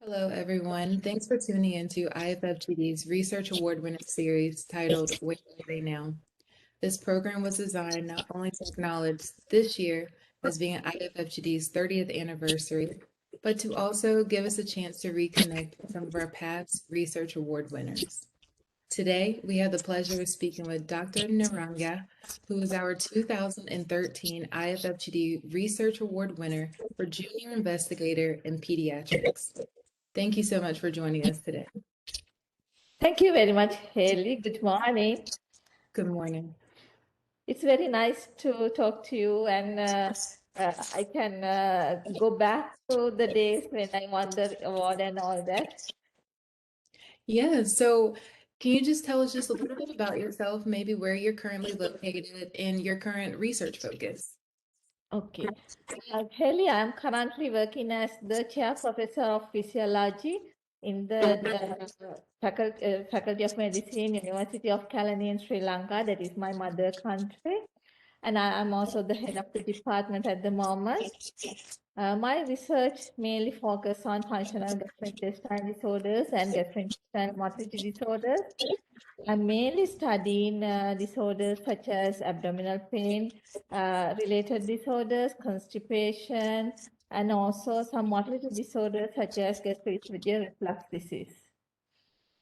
Hello, everyone. Thanks for tuning into IFFGD's Research Award winning series titled Where Are They Now? This program was designed not only to acknowledge this year as being IFFGD's 30th anniversary, but to also give us a chance to reconnect with some of our past Research Award winners. Today, we have the pleasure of speaking with Dr. Niranga, who is our 2013 IFFGD Research Award winner for Junior Investigator in Pediatrics. Thank you so much for joining us today. Thank you very much, Hayley. Good morning. Good morning. It's very nice to talk to you, and I can go back to the days when I won the award and all that. Yeah, so can you just tell us just a little bit about yourself, maybe where you're currently located and your current research focus? Okay. Hayley, I'm currently working as the chair professor of physiology in the Faculty of Medicine, University of Kelaniya in Sri Lanka. That is my mother country. And I'm also the head of the department at the moment. My research mainly focuses on functional gastrointestinal disorders and gastrointestinal motility disorders. I'm mainly studying disorders such as abdominal pain, related disorders, constipation, and also some motility disorders such as gastroesophageal reflux disease.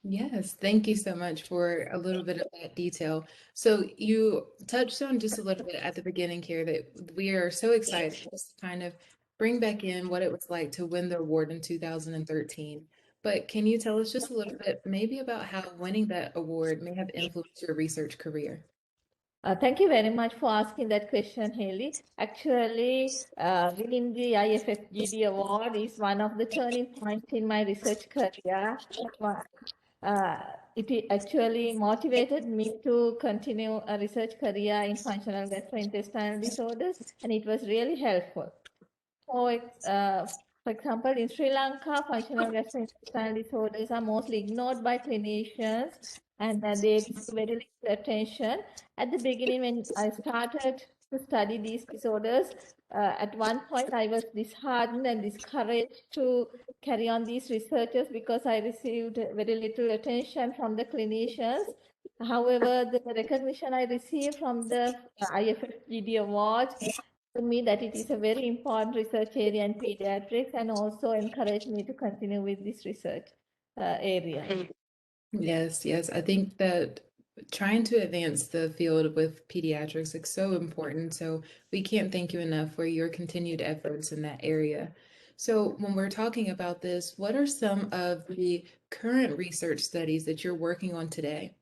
Yes, thank you so much for a little bit of that detail. So you touched on just a little bit at the beginning here that we are so excited just to kind of bring back in what it was like to win the award in 2013. But can you tell us just a little bit maybe about how winning that award may have influenced your research career? Thank you very much for asking that question, Hayley. Actually, winning the IFFGD award is one of the turning points in my research career. Uh, it actually motivated me to continue a research career in functional gastrointestinal disorders, and it was really helpful. For example, in Sri Lanka, functional gastrointestinal disorders are mostly ignored by clinicians, and they receive very little attention. At the beginning, when I started to study these disorders, at one point I was disheartened and discouraged to carry on these researches because I received very little attention from the clinicians. However, the recognition I received from the IFFGD Awards to me that it is a very important research area in pediatrics and also encouraged me to continue with this research area. Yes, yes. I think that trying to advance the field with pediatrics is so important. So we can't thank you enough for your continued efforts in that area. So when we're talking about this, what are some of the current research studies that you're working on today?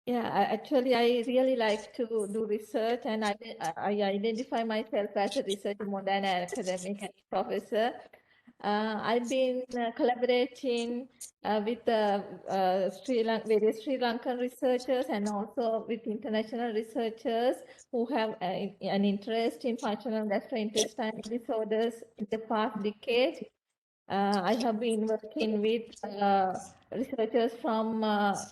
Yeah, actually, I really like to do research, and I identify myself as a researcher more than an academic and professor. I've been collaborating with various Sri Lankan researchers and also with international researchers who have an interest in functional gastrointestinal disorders in the past decade. I have been working with researchers from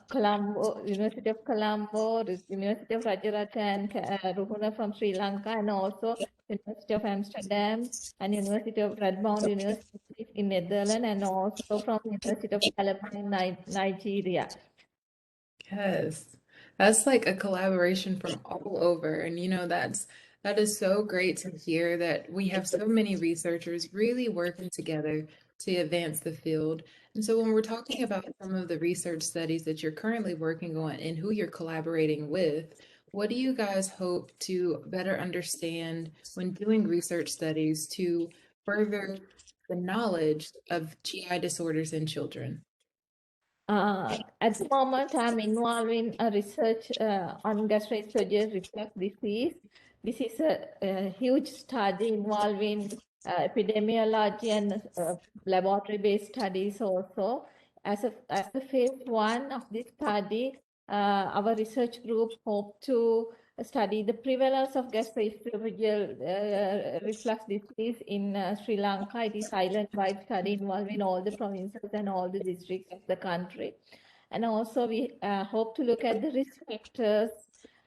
Colombo, University of Colombo, University of Rajarata and Ruhuna from Sri Lanka, and also University of Amsterdam and University of Radboud University in Netherlands, and also from University of Calabar in Nigeria. Yes, that's like a collaboration from all over. And that is so great to hear that we have so many researchers really working together to advance the field. And so when we're talking about some of the research studies that you're currently working on and who you're collaborating with, what do you guys hope to better understand when doing research studies to further the knowledge of GI disorders in children? At the moment, I'm involved in a research on gastroesophageal reflux disease. This is a huge study involving epidemiology and laboratory-based studies also. As a phase 1 of this study, our research group hope to study the prevalence of gastroesophageal reflux disease in Sri Lanka. It is island-wide study involving all the provinces and all the districts of the country. And also we hope to look at the risk factors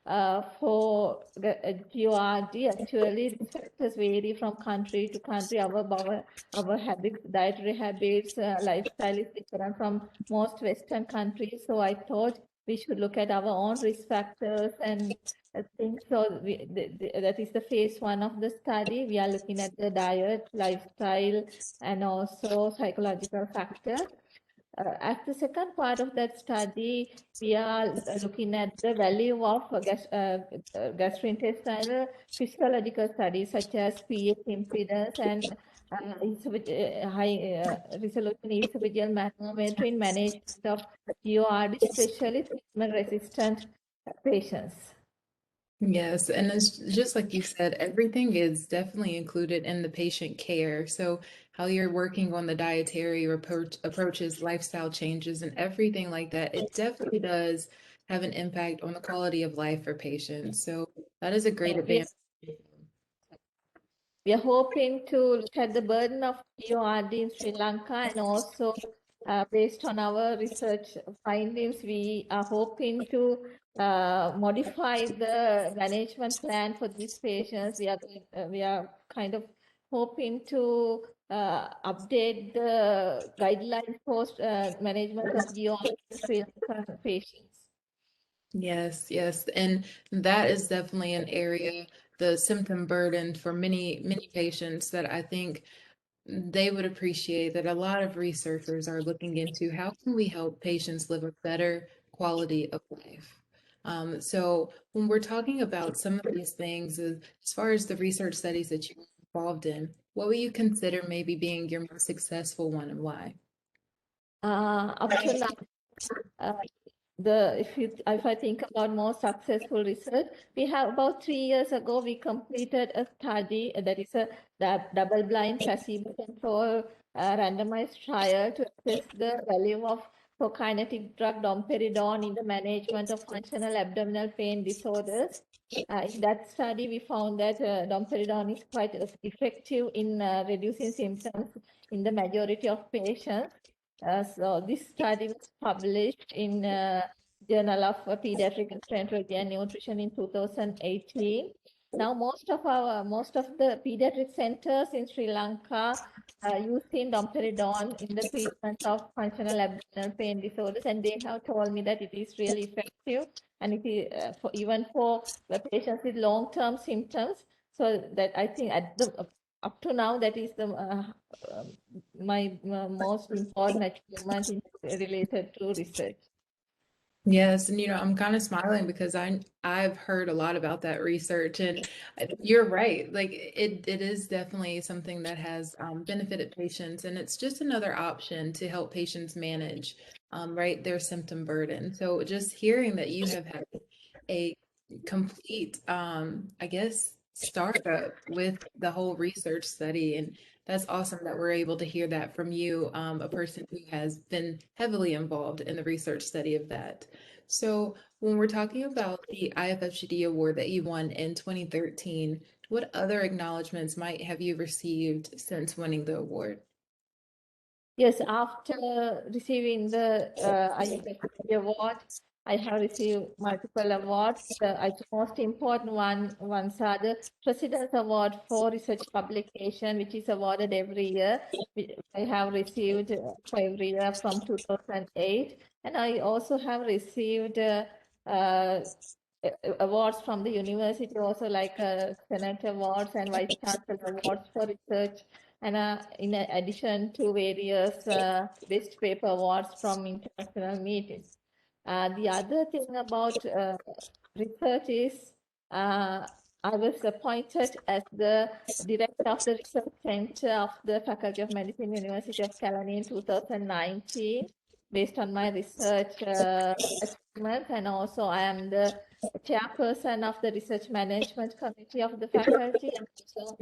For GORD, actually, risk factors vary from country to country. Our habits, dietary habits, lifestyle is different from most Western countries. So I thought we should look at our own risk factors and things. So that is the phase one of the study. We are looking at the diet, lifestyle, and also psychological factor. As the second part of that study, we are looking at the value of gastrointestinal physiological studies such as pH impedance and high resolution esophageal manometry in management of GORD, especially treatment-resistant patients. Yes, and it's just like you said, everything is definitely included in the patient care. So how you're working on the dietary approaches, lifestyle changes, and everything like that, it definitely does have an impact on the quality of life for patients. So that is a great advance. We are hoping to look at the burden of GORD in Sri Lanka, and also based on our research findings, we are hoping to modify the management plan for these patients. We are kind of hoping to update the guidelines for management of GORD in Sri Lankan patients. Yes, yes. And that is definitely an area, the symptom burden for many patients that I think they would appreciate that a lot of researchers are looking into how can we help patients live a better quality of life. So when we're talking about some of these things, as far as the research studies that you're involved in, what would you consider maybe being your most successful one and why? Up to now, uh, if I think about more successful research, we have about 3 years ago we completed a study that is a double-blind placebo-controlled randomized trial to assess the value of prokinetic drug domperidone in the management of functional abdominal pain disorders. In that study, we found that domperidone is quite effective in reducing symptoms in the majority of patients. So this study was published in Journal of Pediatric Gastroenterology and Nutrition in 2018. Now, most of the pediatric centers in Sri Lanka are using domperidone in the treatment of functional abdominal pain disorders, and they have told me that it is really effective, and it is even for the patients with long-term symptoms. So that I think up to now, that is my most important achievement related to research. Yes, and I'm kind of smiling because I've heard a lot about that research, and you're right. Like it is definitely something that has benefited patients, and it's just another option to help patients manage right, their symptom burden. So just hearing that you have had a complete I guess startup with the whole research study, and that's awesome that we're able to hear that from you, a person who has been heavily involved in the research study of that. So, when we're talking about the IFFGD award that you won in 2013, what other acknowledgments might have you received since winning the award? Yes, after receiving the IFFGD award, I have received multiple awards. The most important ones are the President's Award for Research Publication, which is awarded every year. I have received for every year from 2008, and I also have received uh, awards from the university, also like Senate Awards and Vice Chancellor Awards for research, and in addition to various best paper awards from international meetings. The other thing about research is I was appointed as the director of the research center of the Faculty of Medicine, University of Kelaniya in 2019, based on my research achievements, and also I am the chairperson of the research management committee of the faculty, and also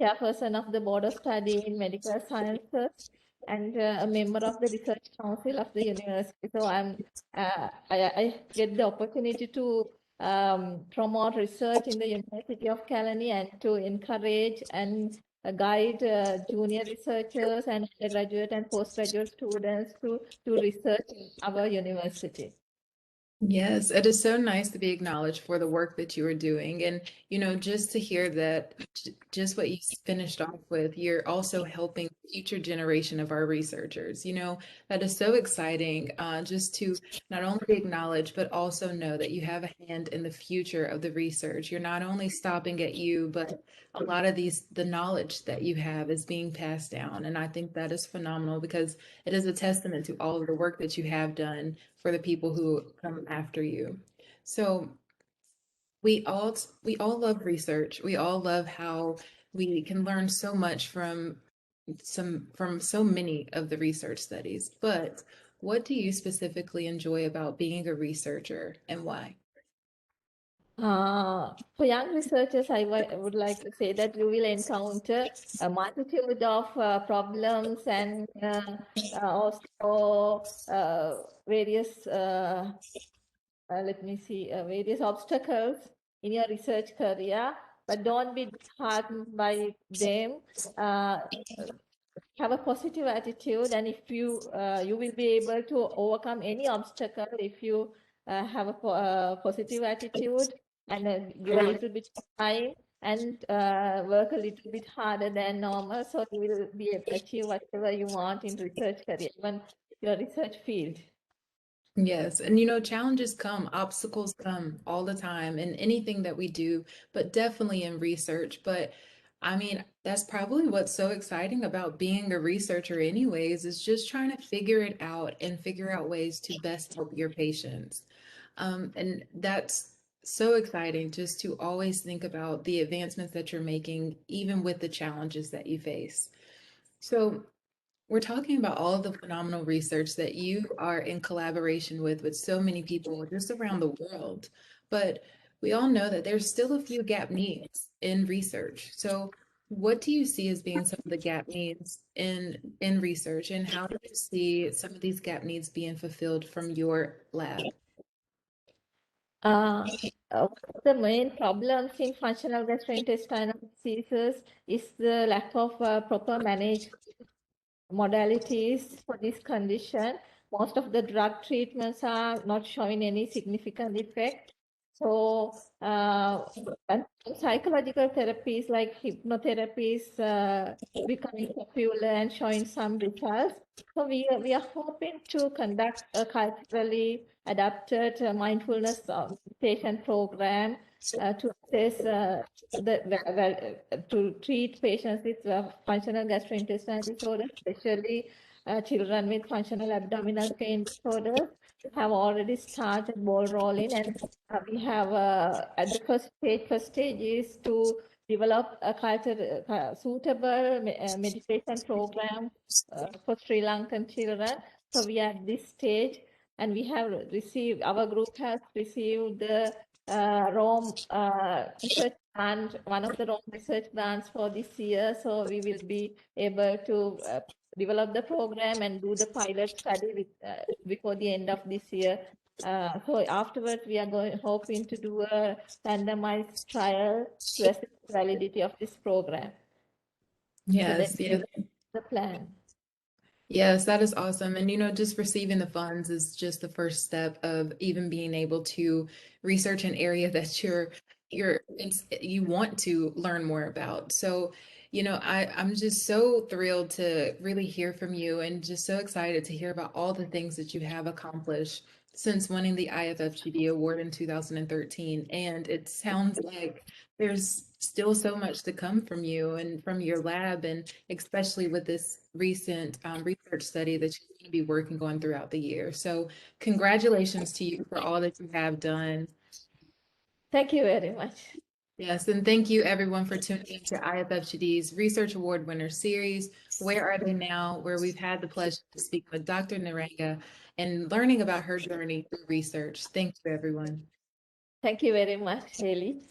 chairperson of the board of study in medical sciences, and a member of the research council of the university. So I get the opportunity to promote research in the University of Kelaniya and to encourage and guide junior researchers and undergraduate and postgraduate students to do research in our university. Yes, it is so nice to be acknowledged for the work that you are doing. And, just to hear that, just what you finished off with, you're also helping future generation of our researchers. That is so exciting, just to not only be acknowledged, but also know that you have a hand in the future of the research. You're not only stopping at you, but a lot of the knowledge that you have is being passed down. And I think that is phenomenal because it is a testament to all of the work that you have done for the people who come after you. So we all love research. We all love how we can learn so much from so many of the research studies. But what do you specifically enjoy about being a researcher and why? For young researchers, would like to say that you will encounter a multitude of problems and also various, let me see, various obstacles in your research career, but don't be disheartened by them. Uh, have a positive attitude, and if you will be able to overcome any obstacle if you have a positive attitude and give a little bit of time and work a little bit harder than normal, so you will be able to achieve whatever you want in research career, even your research field. Yes, and challenges come, obstacles come all the time in anything that we do, but definitely in research. But I mean, that's probably what's so exciting about being a researcher, anyways, is just trying to figure it out and figure out ways to best help your patients. And that's so exciting just to always think about the advancements that you're making, even with the challenges that you face. So, we're talking about all of the phenomenal research that you are in collaboration with so many people just around the world. But we all know that there's still a few gap needs in research. So what do you see as being some of the gap needs in research, and how do you see some of these gap needs being fulfilled from your lab? Uh, One of the main problems in functional gastrointestinal diseases is the lack of proper management modalities for this condition. Most of the drug treatments are not showing any significant effect. So, and psychological therapies like hypnotherapy is becoming popular and showing some results. So, we are hoping to conduct a culturally adapted mindfulness meditation program to assess to treat patients with functional gastrointestinal disorders, especially children with functional abdominal pain disorders. We have already started ball rolling, and we have at the first stage is to develop a culture suitable meditation program for Sri Lankan children. So we are at this stage, and we have received, our group has received the Rome research grant, one of the Rome research grants for this year. So we will be able to develop the program and do the pilot study before the end of this year. So afterwards, we are hoping to do a randomized trial to assess the validity of this program. So Yes, that's yes. the plan. Yes, that is awesome. And just receiving the funds is just the first step of even being able to research an area that you want to learn more about. So, I'm just so thrilled to really hear from you and just so excited to hear about all the things that you have accomplished since winning the IFFGD award in 2013. And it sounds like there's still so much to come from you and from your lab, and especially with this recent research study that you're going to be working on throughout the year. So, congratulations to you for all that you have done. Thank you very much. Yes, and thank you everyone for tuning in to IFFGD's Research Award Winner Series, Where Are They Now?, where we've had the pleasure to speak with Dr. Niranga and learning about her journey through research. Thank you, everyone. Thank you very much, Hayley.